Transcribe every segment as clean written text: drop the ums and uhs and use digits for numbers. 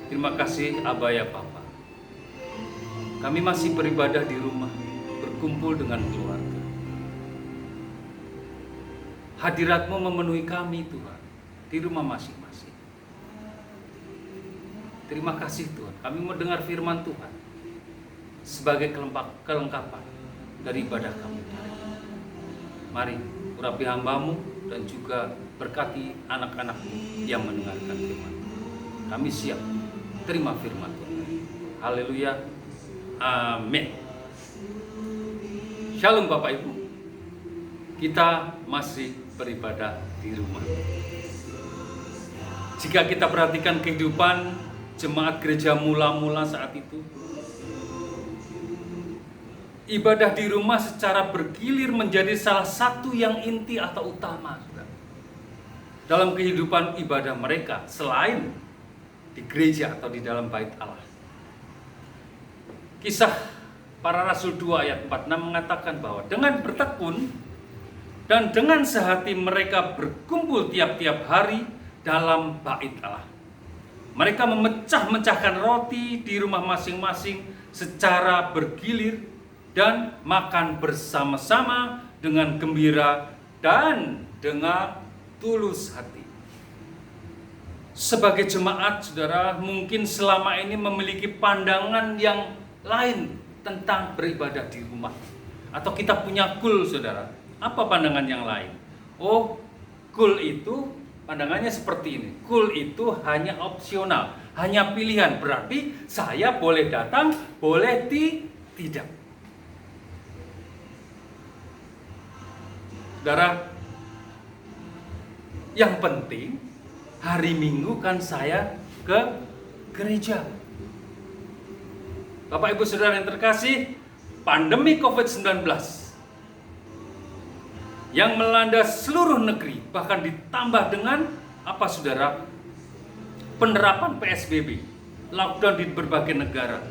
Terima kasih Aba ya Bapa. Kami masih beribadah di rumah, berkumpul dengan keluarga. Hadirat-Mu memenuhi kami Tuhan, di rumah masing-masing. Terima kasih Tuhan, kami mendengar firman Tuhan sebagai kelengkapan dari ibadah kami. Mari urapi hamba-Mu dan juga berkati anak-anak-Mu yang mendengarkan firman. Kami siap terima firman Tuhan. Haleluya. Amin. Shalom Bapak Ibu. Kita masih beribadah di rumah. Jika kita perhatikan kehidupan jemaat gereja mula-mula saat itu, ibadah di rumah secara bergilir menjadi salah satu yang inti atau utama dalam kehidupan ibadah mereka selain di gereja atau di dalam bait Allah. Kisah Para Rasul 2 ayat 46 mengatakan bahwa dengan bertekun dan dengan sehati mereka berkumpul tiap-tiap hari dalam bait Allah. Mereka memecah-mecahkan roti di rumah masing-masing secara bergilir dan makan bersama-sama dengan gembira dan dengan tulus hati. Sebagai jemaat, saudara, mungkin selama ini memiliki pandangan yang lain tentang beribadah di rumah. Atau kita punya goal, saudara. Apa pandangan yang lain? Oh, goal itu pandangannya seperti ini. Goal itu hanya opsional, hanya pilihan. Berarti saya boleh datang, boleh tidak. Saudara, yang penting hari Minggu kan saya ke gereja. Bapak Ibu Saudara yang terkasih, pandemi COVID-19 yang melanda seluruh negeri, bahkan ditambah dengan apa saudara? Penerapan PSBB, lockdown di berbagai negara,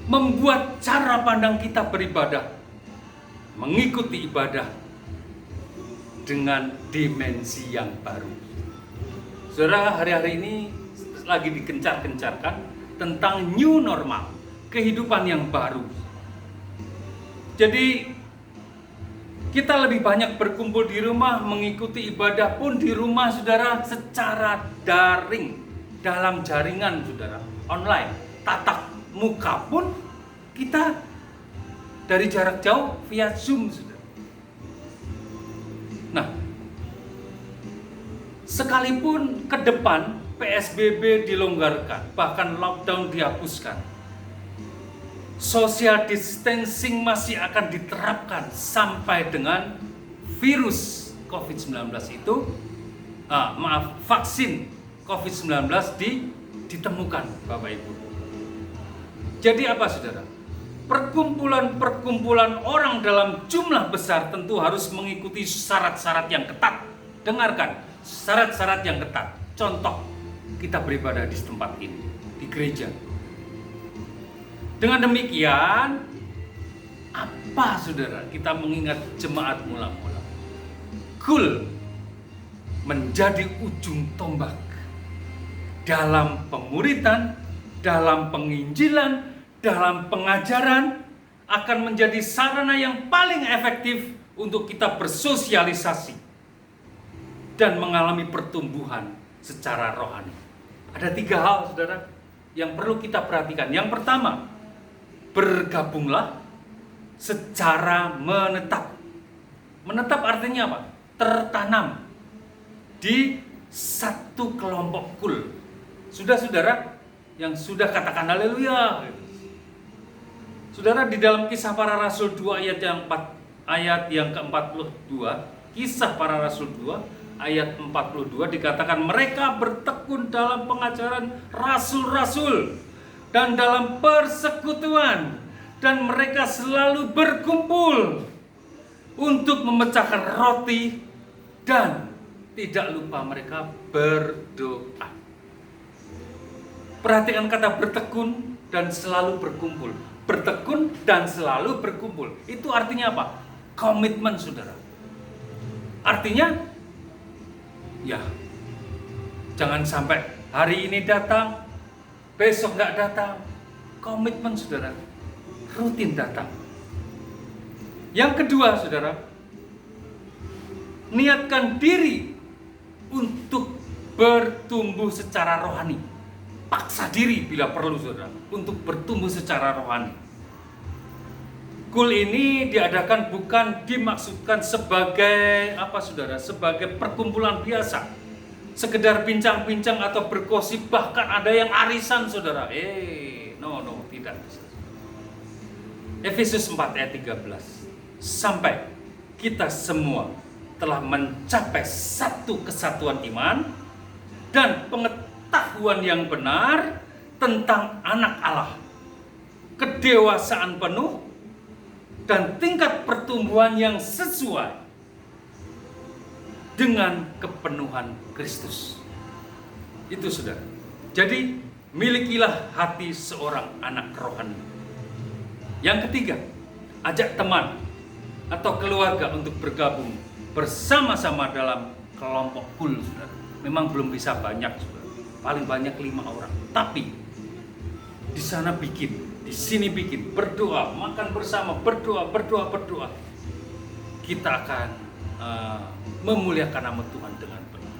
membuat cara pandang kita beribadah, mengikuti ibadah dengan dimensi yang baru. Saudara, hari-hari ini lagi dikencar-kencarkan tentang new normal, kehidupan yang baru. Jadi kita lebih banyak berkumpul di rumah, mengikuti ibadah pun di rumah, saudara, secara daring, dalam jaringan, saudara, online. Tatap muka pun kita dari jarak jauh via Zoom, saudara. Nah, sekalipun ke depan PSBB dilonggarkan, bahkan lockdown dihapuskan, social distancing masih akan diterapkan sampai dengan virus COVID-19 itu, vaksin COVID-19 ditemukan, Bapak Ibu. Jadi apa saudara? Perkumpulan-perkumpulan orang dalam jumlah besar tentu harus mengikuti syarat-syarat yang ketat. Dengarkan, syarat-syarat yang ketat. Contoh, kita beribadah di tempat ini, di gereja. Dengan demikian, apa saudara? Kita mengingat jemaat mula-mula. Goal menjadi ujung tombak dalam pemuritan, dalam penginjilan, dalam pengajaran, akan menjadi sarana yang paling efektif untuk kita bersosialisasi dan mengalami pertumbuhan secara rohani. Ada 3 hal saudara yang perlu kita perhatikan. Yang pertama, bergabunglah secara menetap. Menetap artinya apa? Tertanam di satu kelompok kul. Sudah saudara yang sudah katakan haleluya. Saudara, di dalam Kisah Para Rasul 2 ayat yang ke-42, Kisah Para Rasul 2 ayat 42 dikatakan mereka bertekun dalam pengajaran rasul-rasul dan dalam persekutuan, dan mereka selalu berkumpul untuk memecahkan roti dan tidak lupa mereka berdoa. Perhatikan kata bertekun dan selalu berkumpul. Bertekun dan selalu berkumpul. Itu artinya apa? Komitmen saudara. Artinya ya, jangan sampai hari ini datang, besok nggak datang. Komitmen saudara, rutin datang. Yang kedua saudara, niatkan diri untuk bertumbuh secara rohani. Paksa diri bila perlu saudara, untuk bertumbuh secara rohani. Kul ini diadakan bukan dimaksudkan sebagai apa saudara, sebagai perkumpulan biasa, sekedar bincang-bincang atau bergosip, bahkan ada yang arisan saudara. No, tidak. Efesus 4 ayat 13. Sampai kita semua telah mencapai satu kesatuan iman dan pengetahuan yang benar tentang anak Allah, kedewasaan penuh dan tingkat pertumbuhan yang sesuai dengan kepenuhan Kristus. Itu saudara. Jadi milikilah hati seorang anak rohani. Yang ketiga, ajak teman atau keluarga untuk bergabung bersama-sama dalam kelompok kul saudara. Memang belum bisa banyak saudara, paling banyak 5 orang. Tapi di sana bikin, di sini bikin, berdoa, makan bersama, berdoa. Kita akan memuliakan nama Tuhan dengan penuh.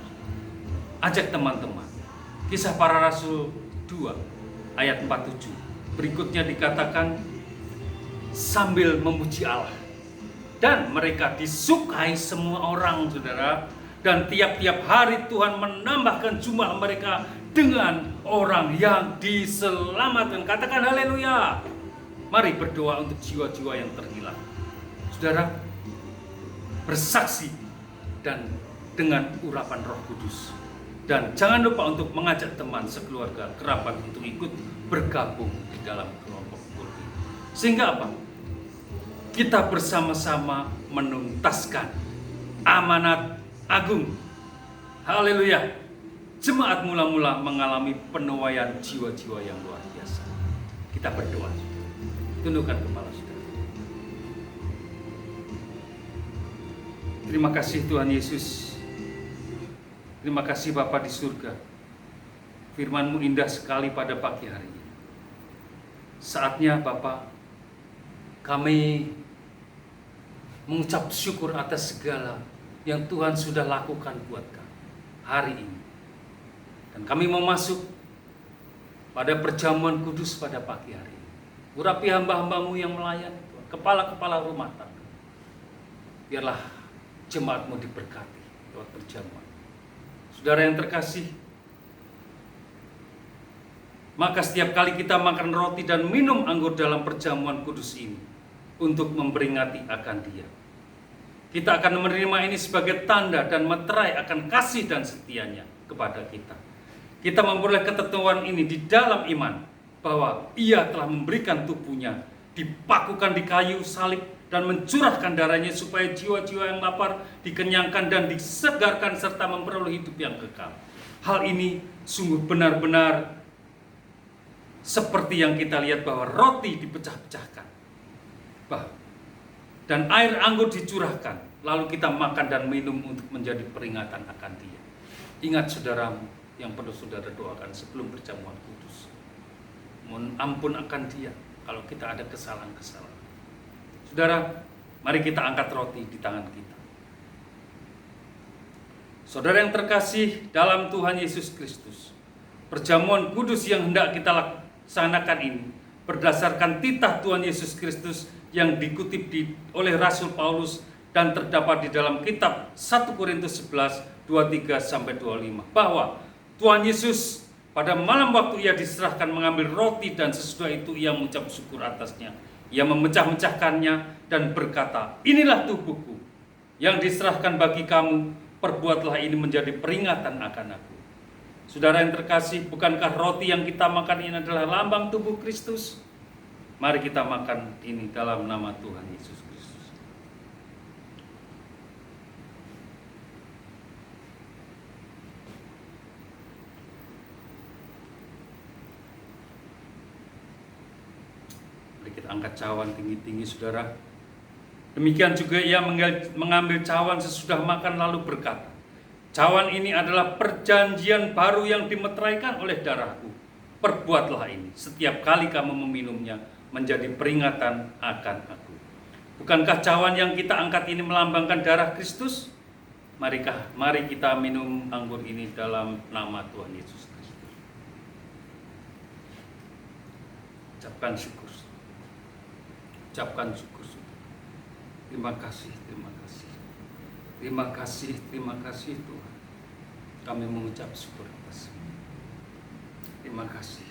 Ajak teman-teman. Kisah Para Rasul 2 ayat 47. Berikutnya dikatakan sambil memuji Allah. Dan mereka disukai semua orang saudara. Dan tiap-tiap hari Tuhan menambahkan jumlah mereka dengan orang yang diselamatkan. Katakan haleluya. Mari berdoa untuk jiwa-jiwa yang terhilang. Saudara, bersaksi dan dengan urapan Roh Kudus. Dan jangan lupa untuk mengajak teman sekeluarga, kerabat untuk ikut bergabung di dalam kelompok kul. Sehingga apa? Kita bersama-sama menuntaskan amanat agung. Haleluya. Jemaat mula-mula mengalami penuaian jiwa-jiwa yang luar biasa. Kita berdoa. Tundukkan kepala saudara. Terima kasih Tuhan Yesus. Terima kasih Bapa di surga. Firman-Mu indah sekali pada pagi hari ini. Saatnya Bapa, kami mengucap syukur atas segala yang Tuhan sudah lakukan buat kami hari ini. Dan kami mau masuk pada perjamuan kudus pada pagi hari ini. Urapi hamba-hamba-Mu yang melayani, kepala-kepala rumah tangga. Biarlah jemaat-Mu diberkati lewat perjamuan. Saudara yang terkasih, maka setiap kali kita makan roti dan minum anggur dalam perjamuan kudus ini untuk memperingati akan Dia, kita akan menerima ini sebagai tanda dan meterai akan kasih dan setianya kepada kita. Kita memperoleh ketentuan ini di dalam iman bahwa Ia telah memberikan tubuhnya, dipakukan di kayu salib dan mencurahkan darahnya supaya jiwa-jiwa yang lapar dikenyangkan dan disegarkan serta memperoleh hidup yang kekal. Hal ini sungguh benar-benar seperti yang kita lihat bahwa roti dipecah-pecahkan dan air anggur dicurahkan, lalu kita makan dan minum untuk menjadi peringatan akan Dia. Ingat saudaramu yang perlu saudara doakan sebelum perjamuan kudus. Mohon ampun akan Dia kalau kita ada kesalahan-kesalahan. Saudara, mari kita angkat roti di tangan kita. Saudara yang terkasih dalam Tuhan Yesus Kristus, perjamuan kudus yang hendak kita laksanakan ini berdasarkan titah Tuhan Yesus Kristus yang dikutip oleh Rasul Paulus dan terdapat di dalam kitab 1 Korintus 11, 23-25, bahwa Tuhan Yesus pada malam waktu Ia diserahkan mengambil roti dan sesudah itu Ia mengucap syukur atasnya. Ia memecah-mecahkannya dan berkata, inilah tubuhku yang diserahkan bagi kamu, perbuatlah ini menjadi peringatan akan aku. Saudara yang terkasih, bukankah roti yang kita makan ini adalah lambang tubuh Kristus? Mari kita makan ini dalam nama Tuhan Yesus Kristus. Mari kita angkat cawan tinggi-tinggi saudara. Demikian juga Ia mengambil cawan sesudah makan lalu berkata, cawan ini adalah perjanjian baru yang dimeteraikan oleh darahku. perbuatlah ini setiap kali kamu meminumnya menjadi peringatan akan aku. Bukankah cawan yang kita angkat ini melambangkan darah Kristus? Mari kita minum anggur ini dalam nama Tuhan Yesus Kristus. Ucapkan syukur. Ucapkan syukur. Terima kasih, terima kasih. Terima kasih, terima kasih Tuhan. Kami mengucap syukur atas semua. Terima kasih.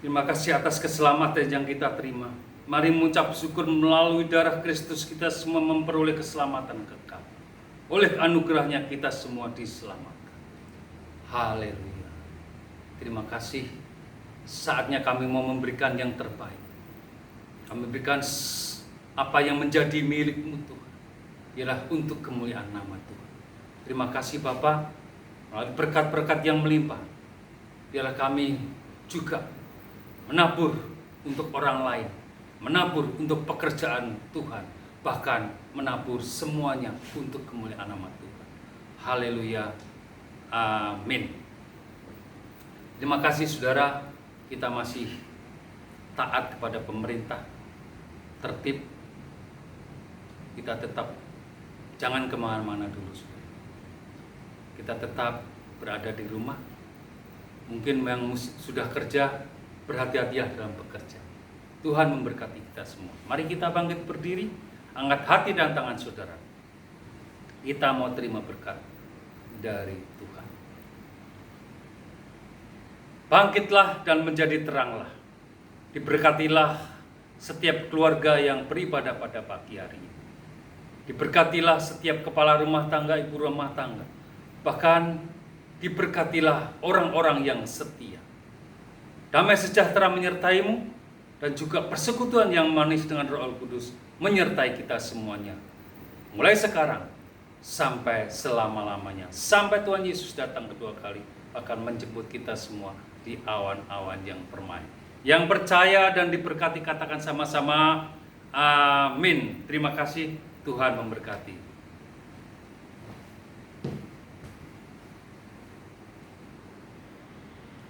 Terima kasih atas keselamatan yang kita terima. Mari mengucap syukur melalui darah Kristus kita semua memperoleh keselamatan kekal. Oleh anugerahnya kita semua diselamatkan. Haleluya. Terima kasih. Saatnya kami mau memberikan yang terbaik. Kami berikan apa yang menjadi milik-Mu Tuhan. Ialah untuk kemuliaan nama Tuhan. Terima kasih Bapa. Melalui berkat-berkat yang melimpah. Biarlah kami juga menabur untuk orang lain. Menabur untuk pekerjaan Tuhan. Bahkan menabur semuanya untuk kemuliaan nama Tuhan. Haleluya. Amin. Terima kasih saudara. Kita masih taat kepada pemerintah. Tertib. Kita tetap jangan kemana-mana dulu saudara. Kita tetap berada di rumah. Mungkin yang sudah kerja, berhati-hatilah dalam bekerja. Tuhan memberkati kita semua. Mari kita bangkit berdiri, angkat hati dan tangan saudara. Kita mau terima berkat dari Tuhan. Bangkitlah dan menjadi teranglah. Diberkatilah setiap keluarga yang beribadah pada pagi hari ini. Diberkatilah setiap kepala rumah tangga, ibu rumah tangga. Bahkan diberkatilah orang-orang yang setia. Damai sejahtera menyertaimu dan juga persekutuan yang manis dengan Roh Kudus menyertai kita semuanya. Mulai sekarang sampai selama-lamanya. Sampai Tuhan Yesus datang kedua kali akan menjemput kita semua di awan-awan yang permai. Yang percaya dan diberkati katakan sama-sama amin. Terima kasih, Tuhan memberkati.